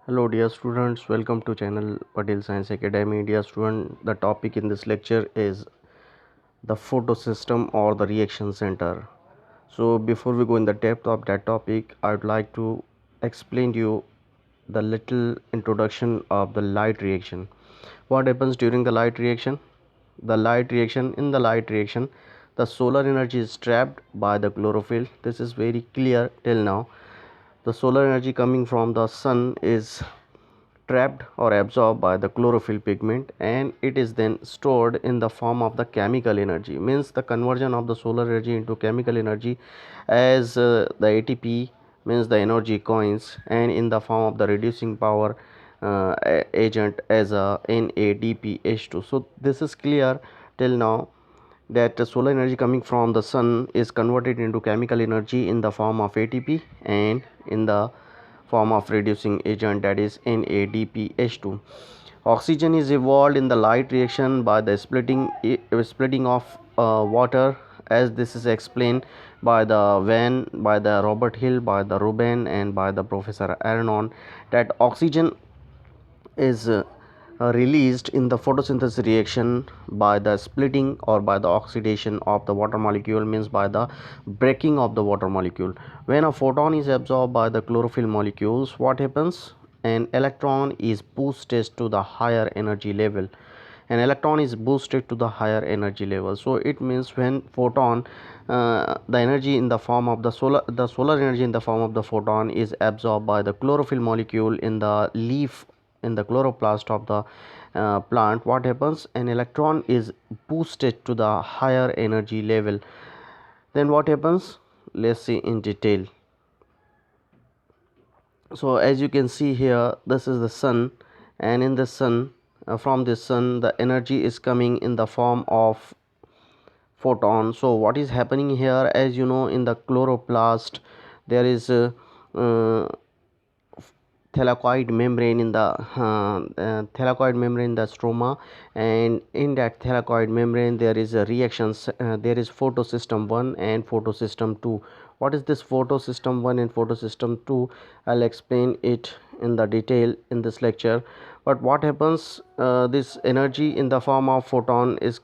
Hello dear students, welcome to channel Patel Science Academy. Dear student, the topic in this lecture is the photosystem or the reaction center. So before we go in the depth of that topic, I would like to explain to you the little introduction of the light reaction. What happens during the light reaction? In the light reaction, the solar energy is trapped by the chlorophyll. This is very clear till now. The solar energy coming from the sun is trapped or absorbed by the chlorophyll pigment, and it is then stored in the form of the chemical energy. Means the conversion of the solar energy into chemical energy as the ATP, means the energy coins, and in the form of the reducing power agent as a NADPH2. So this is clear till now that the solar energy coming from the sun is converted into chemical energy in the form of ATP and in the form of reducing agent, that is NADPH2. Oxygen is evolved in the light reaction by the splitting of water, as this is explained by the Robert Hill, by the Rubin, and by the Professor Arnon, that oxygen is released in the photosynthesis reaction by the splitting or by the oxidation of the water molecule, means by the breaking of the water molecule. When a photon is absorbed by the chlorophyll molecules, what happens? An electron is boosted to the higher energy level. So it means when photon, the energy in the form of the solar energy in the form of the photon is absorbed by the chlorophyll molecule in the leaf, in the chloroplast of the plant, what happens? An electron is boosted to the higher energy level. Then what happens? Let's see in detail. So as you can see here, this is the sun, and in the sun, from the sun, the energy is coming in the form of photon. So what is happening here? As you know, in the chloroplast there is a thylakoid membrane in the stroma, and in that thylakoid membrane there is a reactions, there is photosystem 1 and photosystem 2. What is this photosystem 1 and photosystem 2? I'll explain it in the detail in this lecture. But what happens, this energy in the form of photon is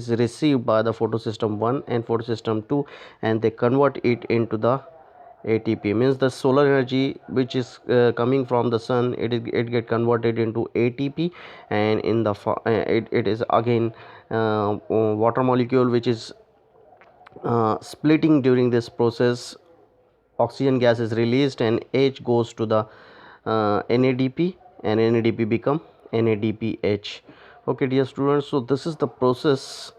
received by the photosystem 1 and photosystem 2, and they convert it into the ATP, means the solar energy which is coming from the sun, it get converted into ATP, and in the it is again water molecule which is splitting. During this process, oxygen gas is released and H goes to the NADP, and NADP become NADPH. Okay dear students, so this is the process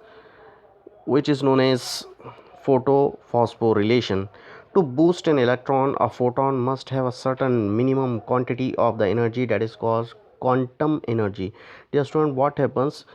which is known as photophosphorylation. To boost an electron, a photon must have a certain minimum quantity of the energy, that is called quantum energy. Dear student, what happens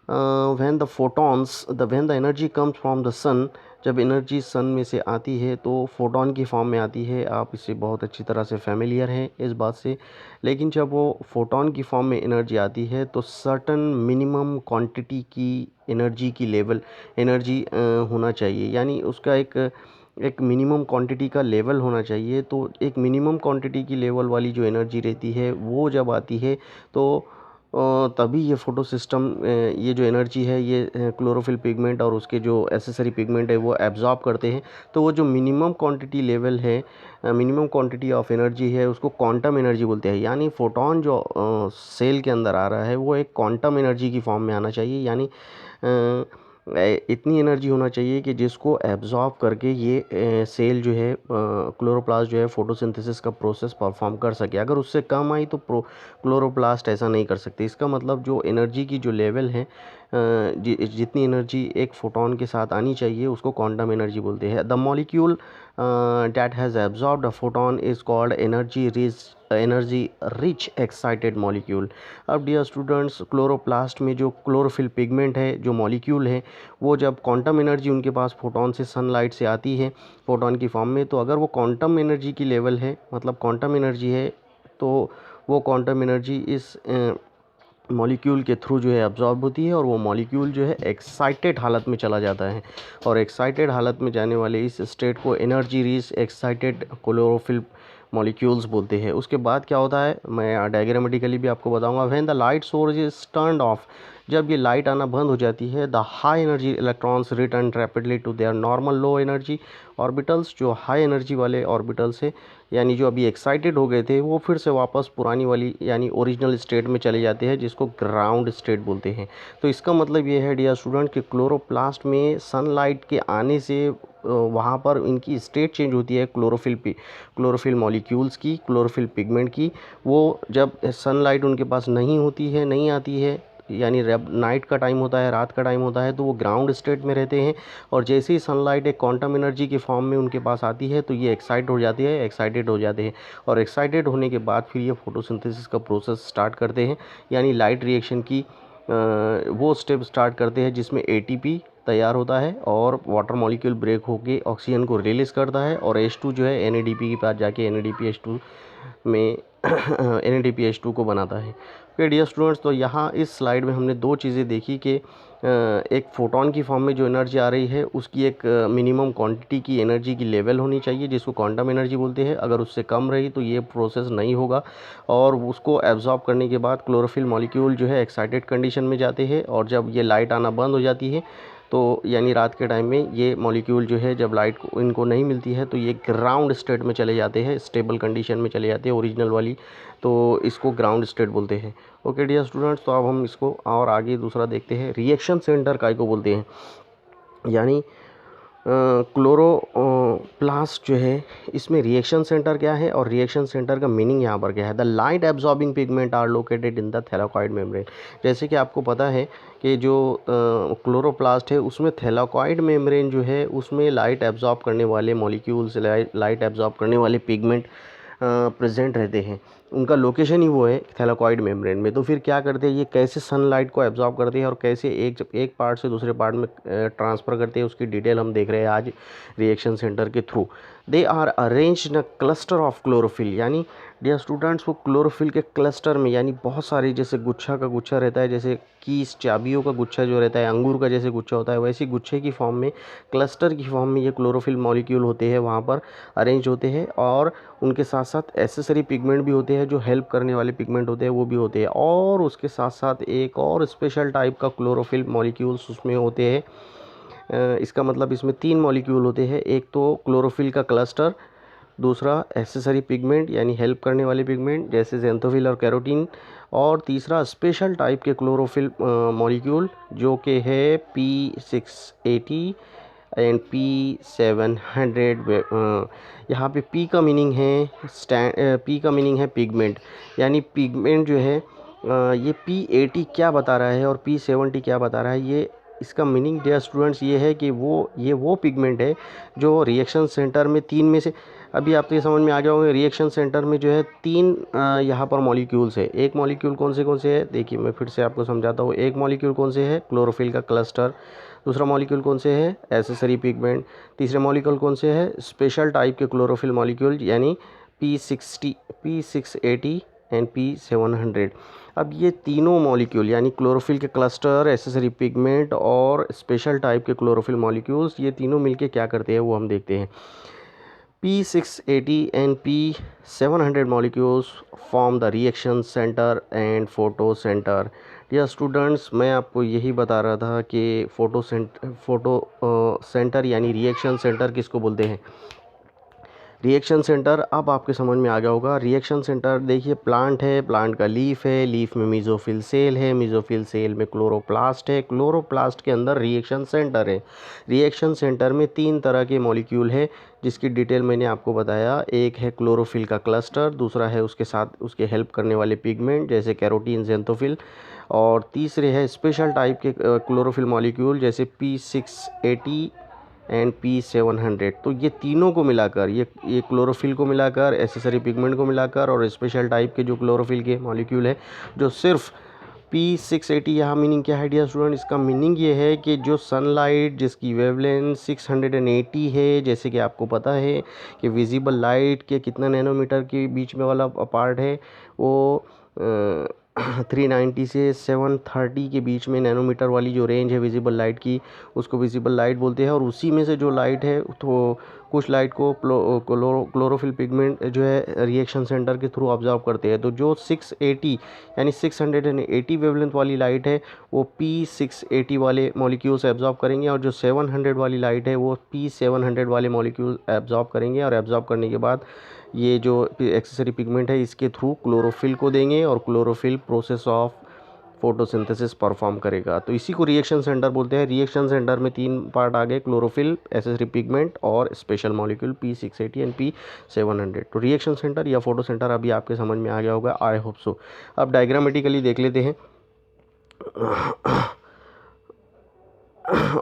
when the energy comes from the sun? जब energy सन में से आती है तो photon की form में आती है, आप इससे बहुत अच्छी तरह से फैमिलियर हैं इस बात से। लेकिन जब वो फोटोन की फॉर्म में एनर्जी आती है तो सर्टन मिनिमम क्वांटिटी की एनर्जी की लेवल एनर्जी होना चाहिए, यानी उसका एक मिनिमम क्वांटिटी का लेवल होना चाहिए। तो एक मिनिमम क्वांटिटी की लेवल वाली जो एनर्जी रहती है वो जब आती है तो तभी ये फोटो सिस्टम, ये जो एनर्जी है ये क्लोरोफिल पिगमेंट और उसके जो एसेसरी पिगमेंट है वो एब्जॉर्ब करते हैं। तो वो जो मिनिमम क्वांटिटी लेवल है, मिनिमम क्वांटिटी ऑफ एनर्जी है, उसको क्वांटम एनर्जी बोलते हैं। यानी फोटोन जो सेल के अंदर आ रहा है वो एक क्वांटम एनर्जी की फॉर्म में आना चाहिए, यानी इतनी एनर्जी होना चाहिए कि जिसको एब्जॉर्ब करके ये सेल जो है, क्लोरोप्लास्ट जो है, फोटोसिंथेसिस का प्रोसेस परफॉर्म कर सके। अगर उससे कम आई तो क्लोरोप्लास्ट ऐसा नहीं कर सकते। इसका मतलब जो एनर्जी की जो लेवल है, जितनी एनर्जी एक फोटोन के साथ आनी चाहिए उसको क्वांटम एनर्जी बोलते हैं। The molecule that has absorbed a photon is called energy rich excited molecule. अब डियर स्टूडेंट्स, क्लोरोप्लास्ट में जो क्लोरोफिल पिगमेंट है, जो मॉलिक्यूल है, वो जब क्वांटम एनर्जी उनके पास फोटोन से, सनलाइट से आती है फोटोन की फॉर्म में, तो अगर वो क्वांटम एनर्जी की लेवल है, मतलब क्वांटम एनर्जी है, तो वो क्वांटम एनर्जी इस मॉलिक्यूल के थ्रू जो है अब्जॉर्ब होती है, और वो मॉलिक्यूल जो है एक्साइटेड हालत में चला जाता है। और एक्साइटेड हालत में जाने वाले इस स्टेट को energy rich excited chlorophyll molecules बोलते हैं। उसके बाद क्या होता है मैं डायग्रामेटिकली भी आपको बताऊंगा। When the light source is turned off, जब ये लाइट आना बंद हो जाती है, the high energy electrons return rapidly to their normal low energy orbitals, जो हाई एनर्जी वाले ऑर्बिटल्स है यानी जो अभी एक्साइटेड हो गए थे वो फिर से वापस पुरानी वाली यानी ओरिजिनल स्टेट में चले जाते हैं, जिसको ग्राउंड स्टेट बोलते हैं। तो इसका मतलब ये है डियर स्टूडेंट कि क्लोरोप्लास्ट में सनलाइट के आने से वहाँ पर इनकी स्टेट चेंज होती है क्लोरोफिल मॉलिक्यूल्स की, क्लोरोफिल पिगमेंट की। वो जब सनलाइट उनके पास नहीं होती है, नहीं आती है, यानी नाइट का टाइम होता है, रात का टाइम होता है, तो वो ग्राउंड स्टेट में रहते हैं। और जैसे ही सनलाइट एक क्वांटम एनर्जी की फॉर्म में उनके पास आती है तो ये एक्साइटेड हो जाते हैं और एक्साइटेड होने के बाद फिर ये फोटोसिंथेसिस का प्रोसेस स्टार्ट करते हैं, यानी लाइट रिएक्शन की वो स्टेप स्टार्ट करते हैं जिसमें एटीपी तैयार होता है और वाटर मॉलिक्यूल ब्रेक होके ऑक्सीजन को रिलीज़ करता है और H2 जो है NADP के पास जाके NADPH2 में NADPH2 को बनाता है। ओके डियर स्टूडेंट्स, तो यहाँ इस स्लाइड में हमने दो चीज़ें देखी कि एक फोटोन की फॉर्म में जो एनर्जी आ रही है उसकी एक मिनिमम क्वांटिटी की एनर्जी की लेवल होनी चाहिए जिसको क्वांटम एनर्जी बोलते हैं। अगर उससे कम रही तो ये प्रोसेस नहीं होगा और उसको एब्जॉर्ब करने के बाद क्लोरोफिल मॉलिक्यूल जो है एक्साइटेड कंडीशन में जाते हैं और जब ये लाइट आना बंद हो जाती है तो यानी रात के टाइम में ये मॉलिक्यूल जो है जब लाइट इनको नहीं मिलती है तो ये ग्राउंड स्टेट में चले जाते हैं, स्टेबल कंडीशन में चले जाते हैं ओरिजिनल वाली, तो इसको ग्राउंड स्टेट बोलते हैं। ओके डियर स्टूडेंट्स, तो अब हम इसको और आगे दूसरा देखते हैं। रिएक्शन सेंटर काय को बोलते हैं, यानी क्लोरोप्लास्ट जो है इसमें रिएक्शन सेंटर क्या है और रिएक्शन सेंटर का मीनिंग यहाँ पर क्या है। The light absorbing pigment are located in the thylakoid membrane. जैसे कि आपको पता है कि जो क्लोरोप्लास्ट है उसमें थैलाकॉइड मेम्ब्रेन जो है उसमें लाइट एब्जॉर्ब करने वाले मॉलिक्यूल्स, लाइट एब्जॉर्ब करने वाले पिगमेंट प्रेजेंट रहते हैं। उनका लोकेशन ही वो है थैलाकॉइड मेम्ब्रेन में। तो फिर क्या करते हैं, ये कैसे सनलाइट को एब्जॉर्ब करते हैं और कैसे एक पार्ट से दूसरे पार्ट में ट्रांसफ़र करते हैं उसकी डिटेल हम देख रहे हैं आज रिएक्शन सेंटर के through. They are arranged in a cluster of chlorophyll, यानी डियर स्टूडेंट्स वो क्लोरोफिल के क्लस्टर में, यानी बहुत सारी जैसे गुच्छा का गुच्छा रहता है, जैसे कीस चाबियों का गुच्छा जो रहता है, अंगूर का जैसे गुच्छा होता है, वैसे गुच्छे की फॉर्म में, क्लस्टर की फॉर्म में ये क्लोरोफिल मॉलिक्यूल होते हैं, वहाँ पर अरेंज होते हैं। और उनके साथ साथ एसेसरी पिगमेंट भी होते हैं, जो हेल्प करने वाले पिगमेंट होते हैं वो भी होते हैं। और उसके साथ साथ एक और स्पेशल टाइप का क्लोरोफिल मॉलिक्यूल्स उसमें होते हैं। इसका मतलब इसमें तीन मॉलिक्यूल होते हैं, एक तो क्लोरोफिल का क्लस्टर, दूसरा एसेसरी पिगमेंट यानी हेल्प करने वाले पिगमेंट जैसे ज़ैंथोफिल और कैरोटीन, और तीसरा स्पेशल टाइप के क्लोरोफिल मॉलिक्यूल जो कि है P680 एंड P700। यहाँ पे P का मीनिंग है पिगमेंट, यानी पिगमेंट जो है ये P80 क्या बता रहा है और P70 क्या बता रहा है। ये इसका मीनिंग डियर स्टूडेंट्स ये है कि वो पिगमेंट है जो रिएक्शन सेंटर में तीन में से, अभी आपको ये समझ में आ गया होगा, रिएक्शन सेंटर में जो है तीन यहाँ पर मॉलिक्यूल्स है। एक मॉलिक्यूल कौन से है, देखिए मैं फिर से आपको समझाता हूँ। एक मॉलिक्यूल कौन से है, क्लोरोफिल का क्लस्टर। दूसरा मॉलिक्यूल कौन से है, एसेसरी पिगमेंट। तीसरा मॉलिक्यूल कौन से है, स्पेशल टाइप के क्लोरोफिल मॉलिक्यूल यानी P680 एंड P700। अब ये तीनों मॉलिक्यूल यानी क्लोरोफिल के क्लस्टर, एसेसरी पिगमेंट और स्पेशल टाइप के क्लोरोफिल मॉलिक्यूल्स, ये तीनों मिलके क्या करते हैं वो हम देखते हैं। P680 and P700 molecules form the reaction center and photo center। यह स्टूडेंट्स मैं आपको यही बता रहा था कि फोटो सेंटर यानी रिएक्शन सेंटर किसको बोलते हैं। रिएक्शन सेंटर अब आपके समझ में आ गया होगा। रिएक्शन सेंटर देखिए प्लांट है, प्लांट का लीफ है, लीफ में मीजोफिल सेल है, मीजोफिल सेल में क्लोरोप्लास्ट है, क्लोरोप्लास्ट के अंदर रिएक्शन सेंटर है। रिएक्शन सेंटर में तीन तरह के मॉलिक्यूल है जिसकी डिटेल मैंने आपको बताया। एक है क्लोरोफिल का क्लस्टर, दूसरा है उसके साथ उसके हेल्प करने वाले पिगमेंट जैसे कैरोटीन, ज़ैंथोफिल, और तीसरे है स्पेशल टाइप के क्लोरोफिल मॉलिक्यूल जैसे P680 एंड P700। तो ये तीनों को मिलाकर, ये क्लोरोफिल को मिलाकर, एसेसरी पिगमेंट को मिलाकर और स्पेशल टाइप के जो क्लोरोफिल के मॉलिक्यूल है जो सिर्फ P680, यहाँ मीनिंग क्या है डियर स्टूडेंट, इसका मीनिंग ये है कि जो सनलाइट जिसकी वेवलेंथ 680 है, जैसे कि आपको पता है कि विजिबल लाइट के कितना नैनोमीटर के बीच में वाला पार्ट है वो 390 से 730 के बीच में नैनोमीटर वाली जो रेंज है विजिबल लाइट की, उसको विजिबल लाइट बोलते हैं। और उसी में से जो लाइट है तो कुछ लाइट को क्लोरोफिल पिगमेंट जो है रिएक्शन सेंटर के थ्रू ऑब्जर्व करते हैं। तो जो 680 यानी 680 वेवलेंथ वाली लाइट है वो P680 वाले मॉलिक्यूल्स एब्जॉर्ब करेंगे, और जो 700 वाली लाइट है वो P700 वाले मॉलिक्यूल एब्जॉर्ब करेंगे। और एब्जॉर्ब करने के बाद ये जो एक्सेसरी पिगमेंट है इसके थ्रू क्लोरोफिल को देंगे, और chlorophyll process of photosynthesis perform करेगा। तो इसी को रिएक्शन सेंटर बोलते हैं। रिएक्शन सेंटर में 3 पार्ट आ गए, क्लोरोफिल, एक्सेसरी पिगमेंट और special molecule P680 and P700। तो रिएक्शन सेंटर या फोटो सेंटर अभी आपके समझ में आ गया होगा, आई होप सो। अब डायग्रामेटिकली देख लेते हैं।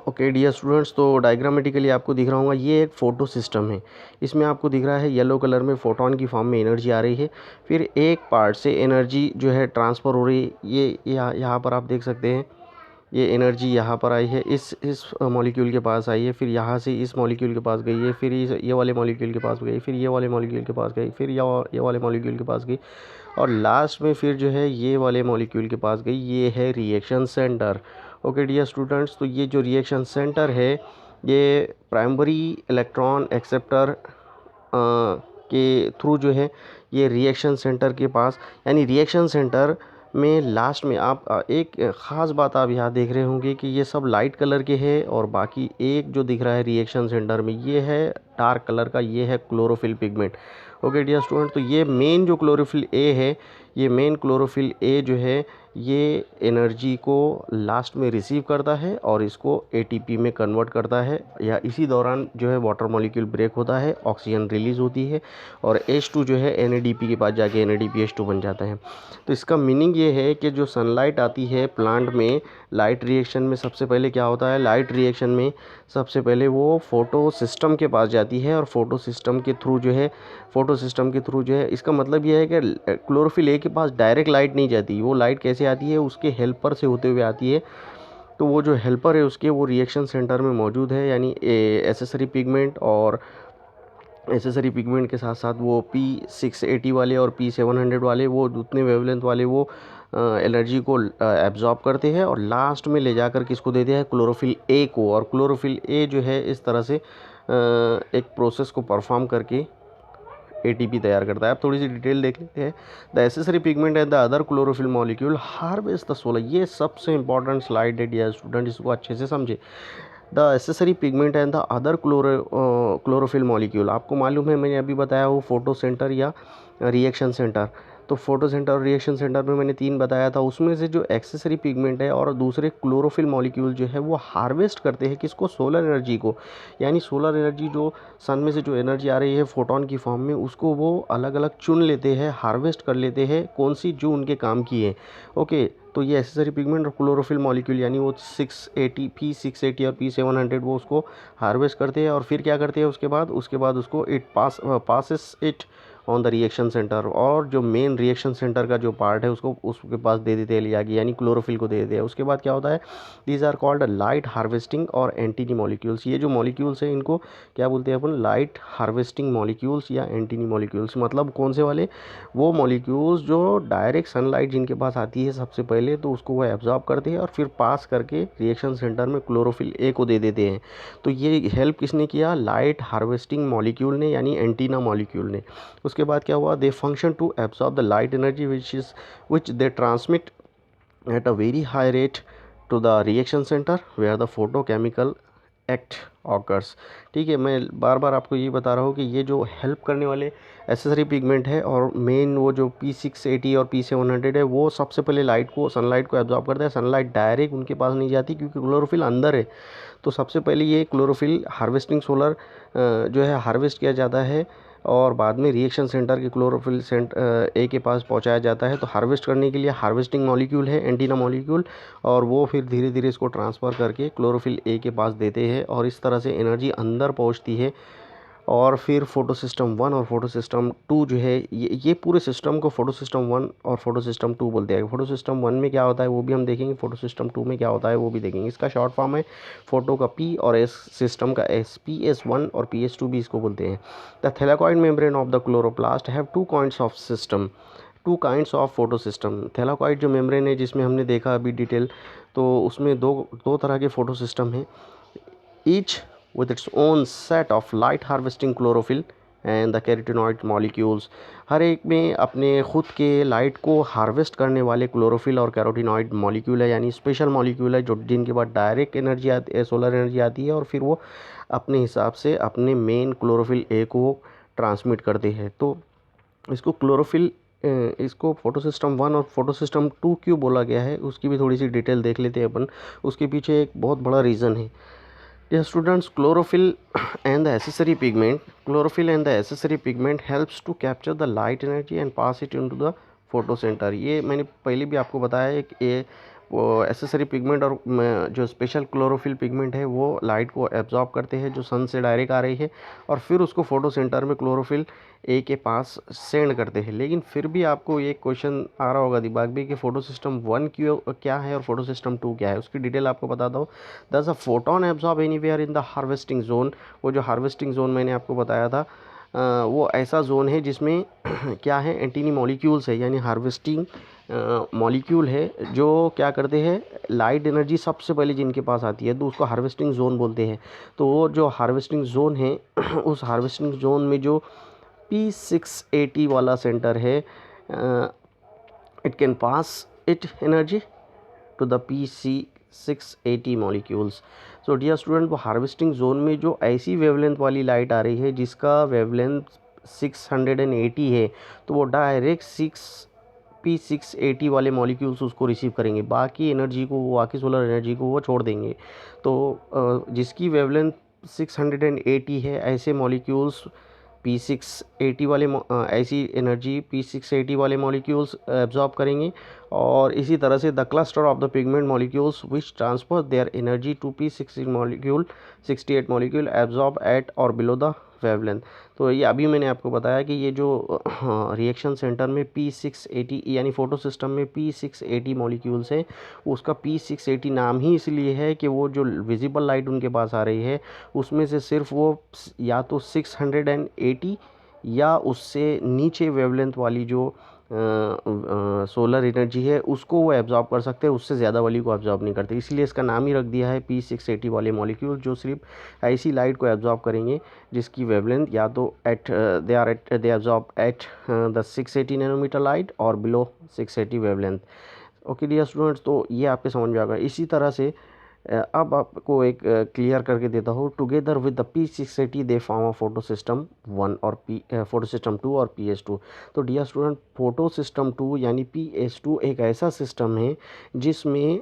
ओके डियर स्टूडेंट्स, तो डायग्रामेटिकली आपको दिख रहा होगा ये एक फोटो सिस्टम है। इसमें आपको दिख रहा है येलो कलर में फोटोन की फॉर्म में एनर्जी आ रही है, फिर एक पार्ट से एनर्जी जो है ट्रांसफ़र हो रही है। ये यहाँ पर आप देख सकते हैं, ये एनर्जी यहाँ पर आई है, इस मॉलिक्यूल के पास आई है, फिर यहाँ से इस मॉलिक्यूल के पास गई है, फिर ये वाले मॉलिक्यूल के पास गई, फिर ये वाले मॉलिक्यूल के पास गई, फिर ये वाले मॉलिक्यूल के पास गई, और लास्ट में फिर जो है ये वाले मॉलिक्यूल के पास गई। ये है reaction centre. Okay dear students, तो ये जो रिएक्शन सेंटर है ये प्राइमरी इलेक्ट्रॉन एक्सेप्टर के थ्रू जो है ये रिएक्शन सेंटर के पास, यानी रिएक्शन सेंटर में लास्ट में आप एक ख़ास बात आप यहाँ देख रहे होंगे कि ये सब लाइट कलर के हैं, और बाकी एक जो दिख रहा है रिएक्शन सेंटर में ये है डार्क कलर का, ये है chlorophyll pigment. Okay dear student, तो ये मेन जो क्लोरोफिल ए है, ये मेन क्लोरोफिल ए जो है ये एनर्जी को लास्ट में रिसीव करता है और इसको एटीपी में कन्वर्ट करता है, या इसी दौरान जो है वाटर मॉलिक्यूल ब्रेक होता है, ऑक्सीजन रिलीज़ होती है, और H2 जो है NADP के पास जाके NADPH2 बन जाता है। तो इसका मीनिंग ये है कि जो सनलाइट आती है प्लांट में, लाइट रिएक्शन में सबसे पहले क्या होता है, लाइट रिएक्शन में सबसे पहले वो फोटो सिस्टम के पास जाती है, और फोटो सिस्टम के थ्रू जो है इसका मतलब ये है कि क्लोरोफिल ए के पास डायरेक्ट लाइट नहीं जाती। वो लाइट कैसे आती है, उसके हेल्पर से होते हुए आती है। तो वो जो हेल्पर है उसके वो रिएक्शन सेंटर में मौजूद है, यानी एक्सेसरी पिगमेंट, और एक्सेसरी पिगमेंट के साथ साथ वो P680 वाले और P700 वाले, वो उतने वेवलेंथ वाले वो एनर्जी को एब्जॉर्ब करते हैं, और लास्ट में ले जाकर किसको देते हैं, क्लोरोफिल ए को। और क्लोरोफिल ए जो है इस तरह से एक प्रोसेस को परफॉर्म करके एटीपी तैयार करता है। अब थोड़ी सी डिटेल देख लेते हैं। The accessory pigment and the other chlorophyll molecule harvest the solar. ये सबसे इंपॉर्टेंट स्लाइड है डियर स्टूडेंट, इसको अच्छे से समझे। The accessory pigment and the other chlorophyll molecule, आपको मालूम है मैंने अभी बताया वो फोटो सेंटर या रिएक्शन सेंटर। तो फोटो सेंटर और रिएक्शन सेंटर में मैंने 3 बताया था, उसमें से जो एक्सेसरी पिगमेंट है और दूसरे क्लोरोफिल मॉलिक्यूल जो है वो हार्वेस्ट करते हैं किसको, सोलर एनर्जी को। यानी सोलर एनर्जी जो सन में से जो एनर्जी आ रही है फोटोन की फॉर्म में, उसको वो अलग अलग चुन लेते हैं, हार्वेस्ट कर लेते हैं, कौन सी जो उनके काम की है। ओके, तो ये एक्सेसरी पिगमेंट और क्लोरोफिल मॉलिक्यूल यानी वो 680 P680 और P700 वो उसको हार्वेस्ट करते हैं, और फिर क्या करते हैं उसके बाद उसको it passes it on the reaction centre, और जो मेन रिएक्शन सेंटर का जो पार्ट है उसको उसके पास दे देते हैं ले जाके, यानी क्लोरोफिल को दे देते हैं। उसके बाद क्या होता है, these are called light harvesting और एंटीनी मॉलिक्यूल्स। ये जो मॉलिक्यूल्स हैं इनको क्या बोलते हैं अपन, लाइट हार्वेस्टिंग मॉलिक्यूल्स या एंटीनी मॉलिक्यूल्स। मतलब कौन से वाले, वो मॉलिक्यूल्स जो डायरेक्ट सनलाइट जिनके पास आती है सबसे पहले, तो उसको वो एब्जॉर्ब करते हैं और फिर पास करके रिएक्शन सेंटर में क्लोरोफिल ए को दे देते हैं। तो ये हेल्प किसने किया, लाइट हार्वेस्टिंग मॉलिक्यूल ने, यानी एंटीना मॉलिक्यूल ने। उसके बाद क्या हुआ, they function to absorb the light energy which they transmit at a very high rate to the reaction center where the photochemical act occurs. ठीक है, मैं बार बार आपको ये बता रहा हूँ कि ये जो हेल्प करने वाले एसेसरी पिगमेंट है और मेन वो जो P680 और P700 है, वो सबसे पहले सनलाइट को एब्जॉर्ब करता है। सनलाइट डायरेक्ट उनके पास नहीं जाती क्योंकि क्लोरोफिल अंदर है। तो सबसे पहले ये क्लोरोफिल हार्वेस्टिंग सोलर जो है हार्वेस्ट किया जाता है, और बाद में रिएक्शन सेंटर के क्लोरोफिल ए के पास पहुंचाया जाता है। तो हार्वेस्ट करने के लिए हार्वेस्टिंग मॉलिक्यूल है एंटीना मॉलिक्यूल, और वो फिर धीरे धीरे इसको ट्रांसफ़र करके क्लोरोफिल ए के पास देते हैं, और इस तरह से एनर्जी अंदर पहुंचती है। और फिर फोटो सिस्टम 1 और फोटो सिस्टम 2 जो है, ये पूरे सिस्टम को फोटो सिस्टम 1 और फोटो सिस्टम 2 बोलते हैं। फोटो सिस्टम 1 में क्या होता है वो भी हम देखेंगे, फोटो सिस्टम 2 में क्या होता है वो भी देखेंगे। इसका शॉर्ट फॉर्म है फोटो का P और S, सिस्टम का S, PS1 और PS2 भी इसको बोलते हैं। The thylakoid membrane of the chloroplast have 2 kinds of system. Two kinds of photo system. Thylakoid जो मेम्ब्रेन है जिसमें हमने देखा अभी डिटेल, तो उसमें दो तरह के फोटो सिस्टम हैं, each with its own set of light harvesting chlorophyll and the carotenoid molecules. हर एक में अपने ख़ुद के लाइट को हार्वेस्ट करने वाले क्लोरोफिल और कैरोटीनॉइड मॉलिक्यूल है, यानी स्पेशल मॉलिक्यूल है जो जिनके बाद डायरेक्ट एनर्जी आती है, सोलर एनर्जी आती है, और फिर वो अपने हिसाब से अपने मेन क्लोरोफिल ए को ट्रांसमिट करते हैं। तो इसको क्लोरोफिल इसको फोटो सिस्टम 1 और फोटो सिस्टम 2 क्यों बोला गया है, उसकी भी थोड़ी सी डिटेल देख लेते हैं अपन। उसके पीछे एक बहुत बड़ा रीज़न है। Dear students, chlorophyll and the accessory pigment helps to capture the light energy and pass it into the photocenter। ये मैंने पहले भी आपको बताया है कि ये वो एसेसरी पिगमेंट और जो स्पेशल क्लोरोफिल पिगमेंट है वो लाइट को एब्जॉर्ब करते हैं जो सन से डायरेक्ट आ रही है, और फिर उसको फोटो सेंटर में क्लोरोफिल ए के पास सेंड करते हैं। लेकिन फिर भी आपको ये क्वेश्चन आ रहा होगा दिमाग में कि फोटो सिस्टम 1 क्या है और फोटो सिस्टम 2 क्या है। उसकी डिटेल आपको बता दो। दस a photon absorb anywhere in the harvesting zone. वो जो हार्वेस्टिंग जोन मैंने आपको बताया था, वो ऐसा जोन है जिसमें क्या है, एंटीनी मॉलिक्यूल्स है, यानी हार्वेस्टिंग मॉलिक्यूल है जो क्या करते हैं, लाइट एनर्जी सबसे पहले जिनके पास आती है तो उसको हार्वेस्टिंग जोन बोलते हैं। तो वो जो हार्वेस्टिंग जोन है उस हार्वेस्टिंग जोन में जो P680 वाला सेंटर है, it can pass it energy to the P680 molecules. So dear student, वो हार्वेस्टिंग जोन में जो ऐसी वेवलेंथ वाली लाइट आ रही है जिसका वेवलेंथ 680 है, तो वो डायरेक्ट P680 वाले मॉलिक्यूल्स उसको रिसीव करेंगे, बाकी एनर्जी को, बाकी सोलर एनर्जी को वो छोड़ देंगे। तो जिसकी वेवलेंथ 680 है, ऐसे मॉलिक्यूल्स P680 वाले ऐसी एनर्जी P680 वाले मॉलिक्यूल्स एब्जॉर्ब करेंगे, और इसी तरह से the cluster of the pigment molecules which transfer their energy to P68 molecule absorb at और बिलो द वेवलेंथ। तो ये अभी मैंने आपको बताया कि ये जो रिएक्शन सेंटर में P680 यानी फोटो सिस्टम में P680 मॉलिक्यूल्स है, उसका P680 नाम ही इसलिए है कि वो जो विजिबल लाइट उनके पास आ रही है उसमें से सिर्फ वो या तो 680 या उससे नीचे वेवलेंथ वाली जो सोलर एनर्जी है उसको वो एब्जॉर्ब कर सकते हैं, उससे ज़्यादा वाली को एब्जॉर्ब नहीं करते। इसलिए इसका नाम ही रख दिया है P680 वाले मॉलिक्यूल, जो सिर्फ ऐसी लाइट को एब्जॉर्ब करेंगे जिसकी वेवलेंथ या तो they absorb at the 680 nanometre light और below 680 wavelength. Okay dear students, तो ये आपके समझ में आ गया। इसी तरह से अब आपको एक क्लियर करके देता हूँ। Together with the P680 they form a photo system 1 और फोटो सिस्टम 2 और PS2। तो डियर स्टूडेंट, फोटो सिस्टम 2 यानी PS2 एक ऐसा सिस्टम है जिसमें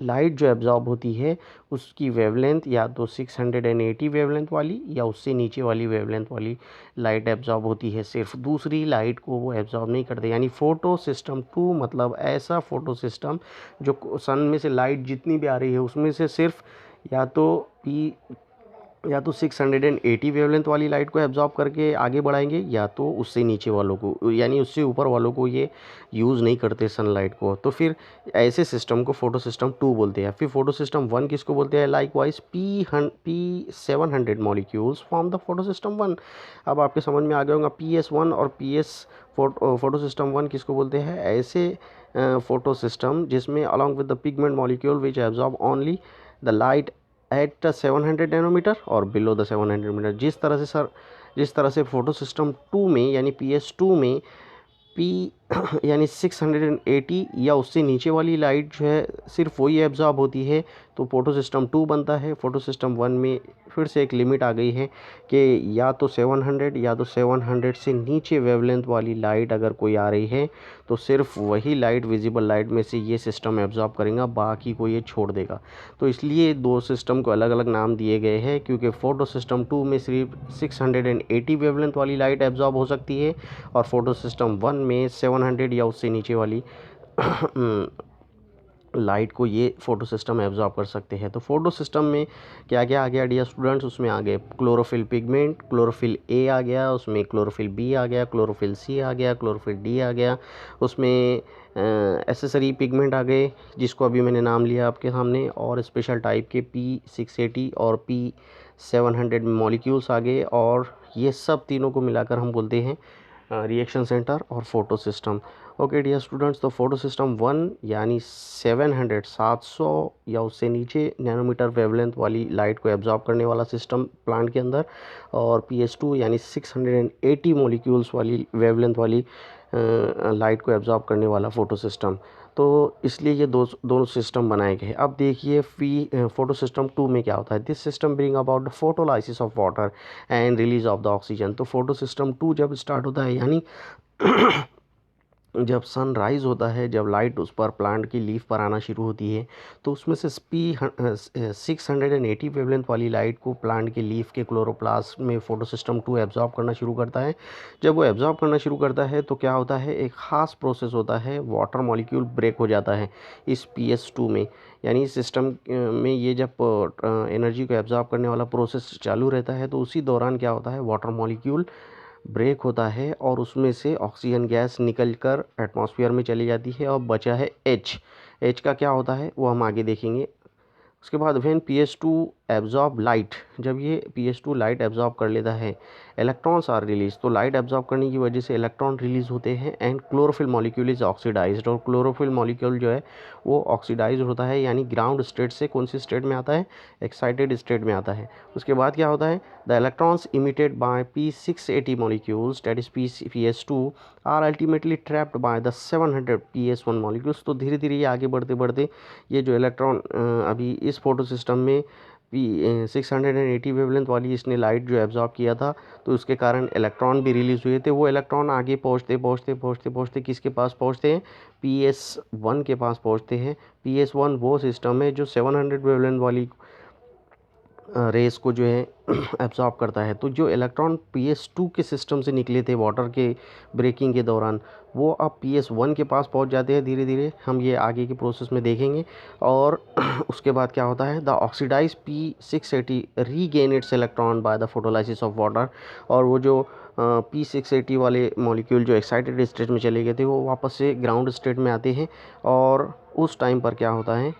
लाइट जो एब्जॉर्ब होती है उसकी वेवलेंथ या तो 680 वेवलेंथ वाली या उससे नीचे वाली वेवलेंथ वाली लाइट एब्जॉर्ब होती है, सिर्फ दूसरी लाइट को वो एब्जॉर्ब नहीं करते। यानी फ़ोटो सिस्टम 2 मतलब ऐसा फ़ोटो सिस्टम जो सन में से लाइट जितनी भी आ रही है उसमें से सिर्फ या तो 680 वेवलेंथ वाली लाइट को एब्जॉर्ब करके आगे बढ़ाएंगे, या तो उससे नीचे वालों को यानी उससे ऊपर वालों को ये यूज़ नहीं करते सनलाइट को। तो फिर ऐसे सिस्टम को फोटो सिस्टम 2 बोलते हैं। फिर फोटो सिस्टम 1 किसको बोलते हैं? Like wise P700 molecules form the photo system 1। अब आपके समझ में आ गया होगा PS1 और फोटो सिस्टम 1 किसको बोलते हैं? ऐसे फोटो सिस्टम जिसमें along with the pigment molecule which absorb only the light at 700 nanometre और बिलो द 700 मीटर। जिस तरह से फोटो सिस्टम 2 में यानी PS2 में P यानी 680 या उससे नीचे वाली लाइट जो है सिर्फ वही एब्जॉर्ब होती है, तो फोटो सिस्टम 2 बनता है। फोटो सिस्टम 1 में फिर से एक लिमिट आ गई है कि या तो 700 या तो 700 से नीचे वेवलेंथ वाली लाइट अगर कोई आ रही है तो सिर्फ वही लाइट, विजिबल लाइट में से ये सिस्टम एब्जॉर्ब करेगा, बाकी को ये छोड़ देगा। तो इसलिए दो सिस्टम को अलग अलग नाम दिए गए हैं, क्योंकि फोटो सिस्टम 2 में सिर्फ 680 वेवलेंथ वाली लाइट एब्जॉर्ब हो सकती है और फोटो सिस्टम 1 में 700 या उससे नीचे वाली लाइट को ये फोटो सिस्टम एब्जॉर्ब कर सकते हैं। तो फोटो सिस्टम में क्या क्या आ गया डियर स्टूडेंट्स? उसमें आ गए क्लोरोफिल पिगमेंट, क्लोरोफिल ए आ गया, उसमें क्लोरोफिल बी आ गया, क्लोरोफिल सी आ गया, क्लोरोफिल डी आ गया, उसमें एसेसरी पिगमेंट आ गए जिसको अभी मैंने नाम लिया आपके सामने, और स्पेशल टाइप के P680 और P700 मॉलिक्यूल्स आ गए, और ये सब तीनों को मिलाकर हम बोलते हैं रिएक्शन सेंटर और photo system. Okay dear students, तो फोटो सिस्टम 1 यानी 700 या उससे नीचे नैनोमीटर वेवलेंथ वाली लाइट को एब्जॉर्ब करने वाला सिस्टम प्लांट के अंदर, और PS2 यानी 680 मॉलिक्यूल्स वाली वेवलेंथ वाली लाइट को एब्जॉर्ब करने वाला फोटो सिस्टम। तो इसलिए ये दोनों सिस्टम बनाए गए। अब देखिए फोटो सिस्टम 2 में क्या होता है। This system bring about the photolysis of water and release of the oxygen. तो फोटो सिस्टम 2 जब स्टार्ट होता है, यानी जब सन राइज होता है, जब लाइट उस पर प्लांट की लीफ पर आना शुरू होती है, तो उसमें से 680 वेवलेंथ वाली लाइट को प्लांट के लीफ के क्लोरोप्लास्ट में फोटो सिस्टम 2 एब्जॉर्ब करना शुरू करता है। जब वो एब्जॉर्ब करना शुरू करता है तो क्या होता है, एक ख़ास प्रोसेस होता है, वाटर मॉलिक्यूल ब्रेक हो जाता है इस PS2 में। यानी इस सिस्टम में ये जब एनर्जी को एब्जॉर्ब करने वाला प्रोसेस चालू रहता है, तो उसी दौरान क्या होता है, वाटर मॉलिक्यूल ब्रेक होता है और उसमें से ऑक्सीजन गैस निकल कर एटमॉस्फेयर में चली जाती है और बचा है एच का क्या होता है वो हम आगे देखेंगे। उसके बाद व्हेन PS2 एब्जॉर्ब लाइट, जब ये PS2 लाइट एब्जॉर्ब कर लेता है, इलेक्ट्रॉन्स आर रिलीज, तो लाइट एब्जॉर्ब करने की वजह से इलेक्ट्रॉन रिलीज होते हैं and chlorophyll molecule is oxidised, और क्लोरोफिल मॉलिक्यूल जो है वो ऑक्सीडाइज होता है, यानी ग्राउंड स्टेट से कौन सी स्टेट में आता है, एक्साइटेड स्टेट में आता है। उसके बाद क्या होता है, the electrons emitted by P680 molecules that is PS2 are ultimately trapped by the 700 PS1 molecules. तो धीरे धीरे ये आगे बढ़ते बढ़ते ये जो इलेक्ट्रॉन अभी इस फोटो सिस्टम में 680 वेवलेंथ वाली इसने लाइट जो एब्जॉर्ब किया था, तो उसके कारण इलेक्ट्रॉन भी रिलीज़ हुए थे। वो इलेक्ट्रॉन आगे पहुँचते किसके पास पहुँचते हैं, PS1 के पास पहुँचते हैं। PS1 वो सिस्टम है जो 700 वेवलेंथ वाली रेस को जो है एब्जॉर्ब करता है। तो जो इलेक्ट्रॉन PS2 के सिस्टम से निकले थे वाटर के ब्रेकिंग के दौरान, वो अब PS1 के पास पहुंच जाते हैं धीरे धीरे, हम ये आगे के प्रोसेस में देखेंगे। और उसके बाद क्या होता है, the oxidise P680 regain its electron by the photolysis of water, और वो जो P680 वाले मॉलिक्यूल जो एक्साइटेड स्टेट में चले गए थे वो वापस से ग्राउंड स्टेट में आते हैं। और उस टाइम पर क्या होता है,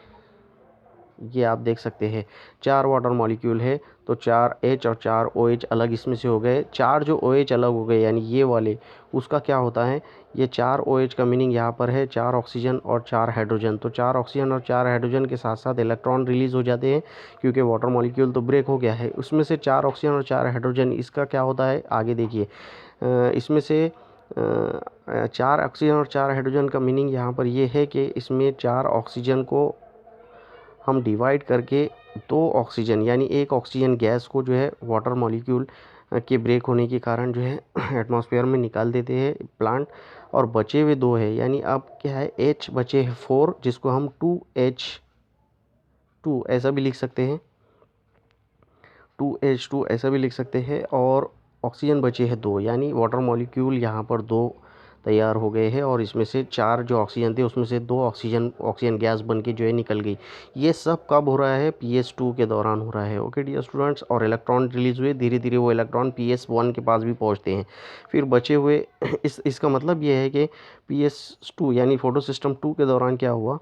ये आप देख सकते हैं 4 वाटर मॉलिक्यूल है, तो 4 H और 4 OH अलग इसमें से हो गए। 4 जो OH अलग हो गए यानी ये वाले, उसका क्या होता है, ये 4 OH का मीनिंग यहाँ पर है 4 ऑक्सीजन और 4 हाइड्रोजन। तो 4 ऑक्सीजन और 4 हाइड्रोजन के साथ साथ इलेक्ट्रॉन रिलीज़ हो जाते हैं, क्योंकि वाटर मॉलिक्यूल तो ब्रेक हो गया है। उसमें से 4 ऑक्सीजन और 4 हाइड्रोजन, इसका क्या होता है आगे देखिए। इसमें से 4 ऑक्सीजन और 4 हाइड्रोजन का मीनिंग यहाँ पर ये है कि इसमें 4 ऑक्सीजन को हम डिवाइड करके 2 ऑक्सीजन यानी एक ऑक्सीजन गैस को जो है वाटर मॉलिक्यूल के ब्रेक होने के कारण जो है एटमॉस्फेयर में निकाल देते हैं प्लांट, और बचे हुए 2 है, यानी अब क्या है, H बचे हैं 4, जिसको हम 2H2 ऐसा भी लिख सकते हैं, 2H2 ऐसा भी लिख सकते हैं, और ऑक्सीजन बचे हैं 2, यानी वाटर मॉलिक्यूल यहाँ पर 2 तैयार हो गए हैं, और इसमें से 4 जो ऑक्सीजन थे उसमें से 2 ऑक्सीजन गैस बन के जो है निकल गई। ये सब कब हो रहा है, PS2 के दौरान हो रहा है। ओके डियर स्टूडेंट्स, और इलेक्ट्रॉन रिलीज़ हुए, धीरे धीरे वो इलेक्ट्रॉन PS1 के पास भी पहुंचते हैं। फिर बचे हुए इसका मतलब ये है कि PS2 यानी फोटो सिस्टम 2 के दौरान क्या हुआ,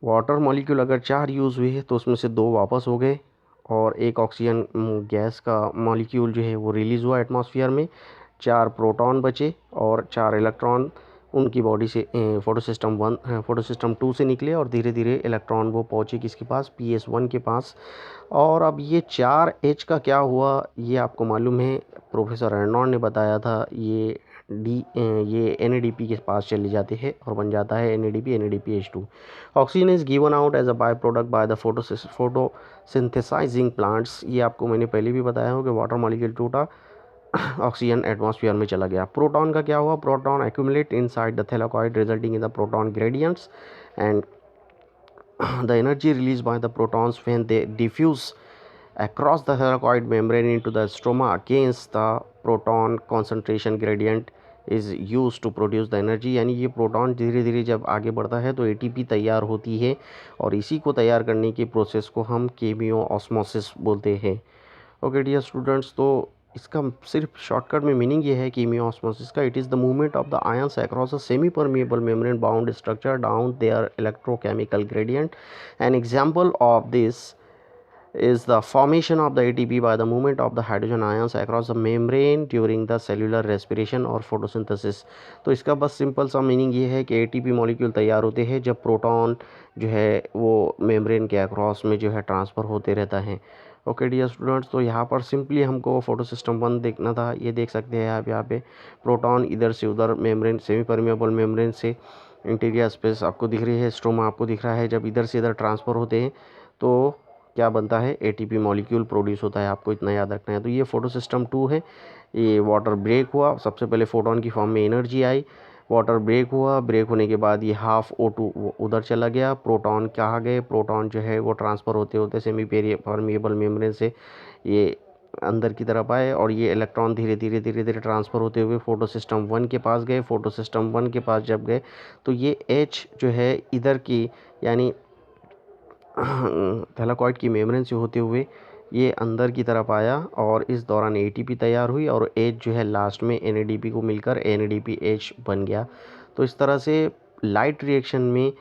वाटर मॉलिक्यूल अगर 4 यूज़ हुए तो उसमें से 2 वापस हो गए, और एक ऑक्सीजन गैस का मॉलिक्यूल जो है वो रिलीज़ हुआ एटमॉस्फेयर में। 4 प्रोटॉन बचे और 4 इलेक्ट्रॉन उनकी बॉडी से फोटो सिस्टम 2 से निकले, और धीरे धीरे इलेक्ट्रॉन वो पहुँचे किसके पास, PS1 के पास। और अब ये 4H का क्या हुआ, ये आपको मालूम है, प्रोफेसर अर्नॉल्ड ने बताया था। ये NADP के पास चले जाते हैं और बन जाता है NADPH2। Oxygen is given out as a by product by the photosynthesising plants. ये आपको मैंने पहले भी बताया हो कि वाटर मॉलिक्यूल टूटा, ऑक्सीजन एटमॉस्फेयर में चला गया। प्रोटॉन का क्या हुआ, proton accumulate inside the thylakoid resulting in the proton gradients and the energy released by the protons when they diffuse across the thylakoid membrane into the stroma against the proton concentration gradient is used to produce the energy। यानी ये proton धीरे धीरे जब आगे बढ़ता है तो ATP तैयार होती है, और इसी को तैयार करने की प्रोसेस को हम केमियो ऑस्मोसिस बोलते हैं। ओके डियर स्टूडेंट्स, तो इसका सिर्फ शॉर्टकट में मीनिंग ये है कीमियो ऑस्मोसिस का, it is the movement of the ions across a semi permeable membrane bound structure down their electrochemical gradient. An example of this is the formation of the ATP by the movement of the hydrogen ions across the membrane during the cellular respiration और photosynthesis। तो इसका बस simple सा meaning ये है कि ATP molecule तैयार होते हैं जब प्रोटॉन जो है वो मेम्ब्रेन के अक्रॉस में जो है ट्रांसफ़र होते रहता है। ओके डियर स्टूडेंट्स, तो यहाँ पर सिंपली हमको फोटो सिस्टम 1 देखना था। ये देख सकते हैं आप यहाँ पे प्रोटॉन इधर से उधर मेम्ब्रेन, सेमी परमिएबल मेम्ब्रेन से इंटीरियर स्पेस आपको दिख रही है, स्ट्रोमा आपको दिख रहा है। जब इधर से इधर ट्रांसफ़र होते हैं तो क्या बनता है, एटीपी मॉलिक्यूल प्रोड्यूस होता है। आपको इतना याद रखना है। तो ये फोटो सिस्टम 2 है। ये वाटर ब्रेक हुआ, सबसे पहले फोटोन की फॉर्म में एनर्जी आई, वाटर ब्रेक हुआ, ब्रेक होने के बाद ये हाफ O2 उधर चला गया, प्रोटॉन कहाँ गए, प्रोटॉन जो है वो ट्रांसफ़र होते होते सेमी परमिएबल मेम्ब्रेन से ये अंदर की तरफ आए और ये इलेक्ट्रॉन धीरे धीरे ट्रांसफ़र होते हुए फोटो सिस्टम 1 के पास गए। फोटो सिस्टम 1 के पास जब गए तो ये H जो है इधर की यानी थैलाकॉइड की मेम्ब्रेन से होते हुए ये अंदर की तरफ आया और इस दौरान एटीपी तैयार हुई और H जो है लास्ट में NADP को मिलकर NADPH बन गया। तो इस तरह से लाइट रिएक्शन में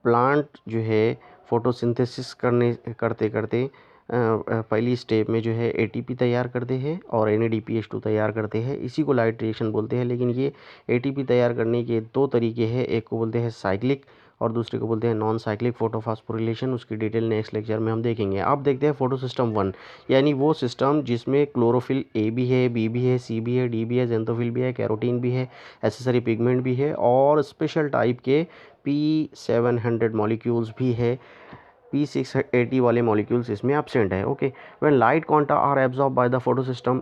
प्लांट जो है फोटोसिंथेसिस करते करते पहली स्टेप में जो है ATP तैयार करते हैं और NADPH2 तैयार करते हैं। इसी को लाइट रिएक्शन बोलते हैं। लेकिन ये ATP तैयार करने के दो तरीके हैं, एक को बोलते हैं साइक्लिक और दूसरे को बोलते हैं नॉन साइक्लिक फोटोफॉस्फोरिलेशन। उसकी डिटेल नेक्स्ट लेक्चर में हम देखेंगे। अब देखते हैं फोटो सिस्टम 1, यानी वो सिस्टम जिसमें क्लोरोफिल A भी है, B भी है, C भी है, D भी है, जेंथोफिल भी है, कैरोटीन भी है, एसेसरी पिगमेंट भी है और स्पेशल टाइप के P700 मॉलिक्यूल्स भी है। P680 वाले मॉलिक्यूल्स इसमें एब्सेंट है। Okay, when light quanta are absorb by the photosystem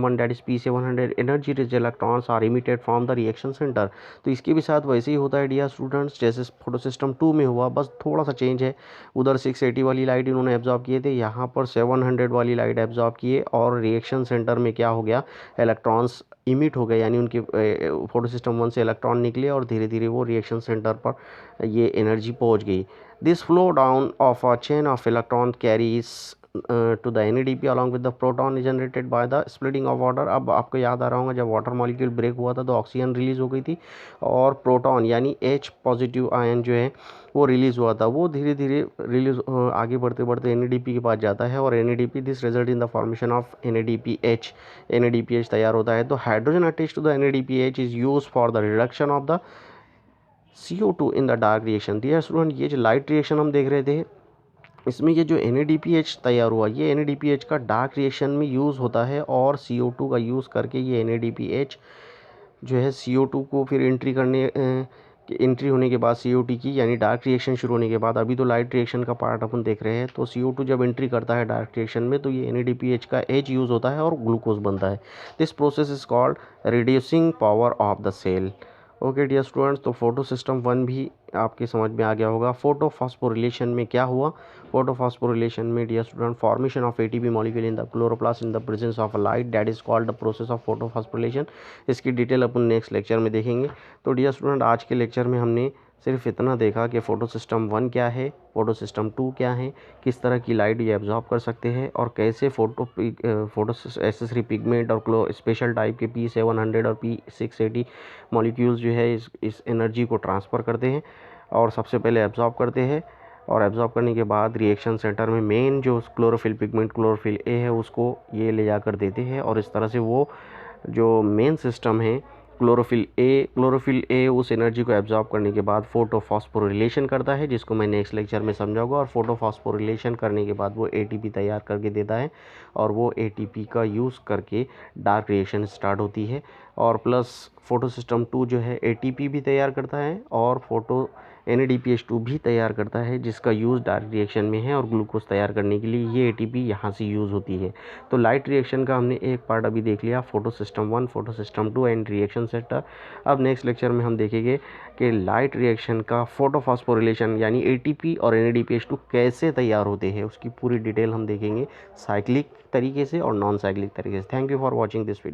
1 that is P700 energy rich electrons are emitted from the reaction centre. तो इसके भी साथ वैसे ही होता है डियर स्टूडेंट्स जैसे फोटोसिस्टम 2 में हुआ, बस थोड़ा सा चेंज है। उधर 680 वाली लाइट इन्होंने एब्जॉर्ब किए थे, यहाँ पर 700 वाली लाइट एब्जॉर्ब किए और रिएक्शन सेंटर में क्या हो गया, इलेक्ट्रॉन्स इमिट हो गए, यानी उनके फोटो सिस्टम 1 से इलेक्ट्रॉन निकले और धीरे धीरे वो रिएक्शन सेंटर पर ये एनर्जी पहुंच गई। This flow down of a chain of electron carries to the NADP along with the proton generated by the splitting of water. अब आपको याद आ रहा होगा जब वाटर मॉलिक्यूल ब्रेक हुआ था तो ऑक्सीजन रिलीज हो गई थी और प्रोटॉन यानी H पॉजिटिव आयन जो है वो रिलीज़ हुआ था। वो धीरे धीरे रिलीज आगे बढ़ते बढ़ते NADP के पास जाता है और NADP this result in the formation of NADPH। NADPH तैयार होता है। तो hydrogen attach to the NADPH is use for the reduction of the CO2 in the dark reaction. Dear student, ये जो लाइट रिएक्शन हम देख रहे थे इसमें ये जो NADPH तैयार हुआ, ये NADPH का डार्क रिएक्शन में यूज़ होता है और CO2 का यूज़ करके ये NADPH जो है CO2 को फिर एंट्री होने के बाद CO2 की यानी डार्क रिएक्शन शुरू होने के बाद, अभी तो लाइट रिएक्शन का पार्ट अपन देख रहे हैं, तो CO2 जब एंट्री करता है डार्क रिएक्शन में तो ये NADPH का H यूज़ होता है और ग्लूकोज बनता है। This process is called reducing power of the cell. Okay dear students, तो फोटो सिस्टम 1 भी आपके समझ में आ गया होगा। फोटो फॉस्फोरिलेशन में क्या हुआ, फोटो फॉस्फोरिलेशन में dear student formation of ATP molecule in the chloroplast in the presence of light that is called the process of photo phosphorylation. इसकी डिटेल अपन नेक्स्ट लेक्चर में देखेंगे। तो डियर स्टूडेंट, आज के लेक्चर में हमने सिर्फ इतना देखा कि फोटो सिस्टम 1 क्या है, फोटो सिस्टम 2 क्या है, किस तरह की लाइट ये एब्जॉर्ब कर सकते हैं और कैसे फोटो एसेसरी पिगमेंट और स्पेशल टाइप के P700 और P680 मॉलिक्यूल्स जो है इस एनर्जी को ट्रांसफ़र करते हैं और सबसे पहले एब्जॉर्ब करते हैं और एब्जॉर्ब करने के बाद रिएक्शन सेंटर में मेन जो क्लोरोफिल पिगमेंट क्लोरोफिल A है उसको ये ले जाकर देते हैं और इस तरह से वो जो मेन सिस्टम है क्लोरोफिल ए उस एनर्जी को एब्जॉर्ब करने के बाद फोटो फॉस्फोरिलेशन करता है, जिसको मैं नेक्स्ट लेक्चर में समझाऊंगा। और फोटो फॉस्फोरिलेशन करने के बाद वो ATP तैयार करके देता है और वो ATP का यूज़ करके डार्क रिएक्शन स्टार्ट होती है। और प्लस फोटो सिस्टम 2 जो है ATP भी तैयार करता है और फोटो NADPH2 भी तैयार करता है, जिसका यूज़ डार्क रिएक्शन में है और ग्लूकोज तैयार करने के लिए ये ATP यहाँ से यूज़ होती है। तो लाइट रिएक्शन का हमने एक पार्ट अभी देख लिया, photo system 1, photo system 2 and reaction centre. अब नेक्स्ट लेक्चर में हम देखेंगे कि लाइट रिएक्शन का फोटो फॉस्फोरिलेशन यानी ATP और NADPH2 कैसे तैयार होते हैं, उसकी पूरी डिटेल हम देखेंगे साइक्लिक तरीके से और नॉन साइक्लिक तरीके से। Thank you for watching this video.